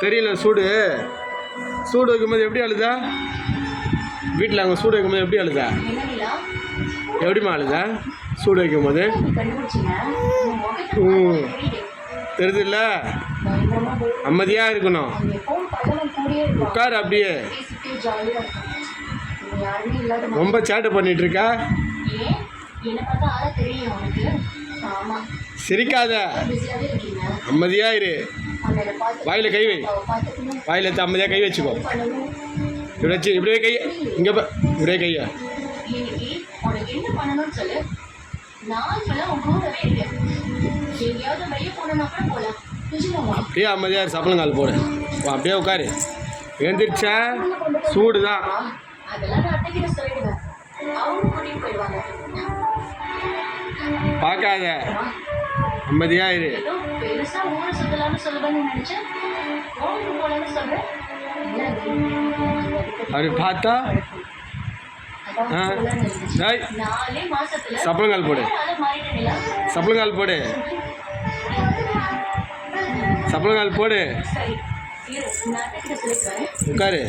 தெரியல சூடு சூடு வைக்கும்போது எப்படி அழுதா? வீட்டில் அங்கே சூடு வைக்கும்போது எப்படி அழுதா? எப்படிமா அழுதா சூடு வைக்கும்போது? தெரியுது இல்லை? அமைதியாக இருக்கணும். உட்காரு அப்படியே. ரொம்ப சேட்டை பண்ணிட்டு இருக்கா. சிரிக்காத, அமைதியாக இரு. வாயில் கை வை. வாயில் எடுத்து அமைதியாக கை வச்சுக்கோ. இப்படி வச்சு இப்படியே கை இங்கே இப்படியே கையா. அப்படியே அமைதியாக சப்பளங்கால் போடு. அப்படியே உட்காரு. எழுந்திரிச்சா சூடு தான். பார்க்காத, அமைதியாக இரு. அப்படி பார்த்தா சப்பளங்கால் போடு. சப்பளங்கால் போடு. சப்பளங்கால் போடு. உட்காரு.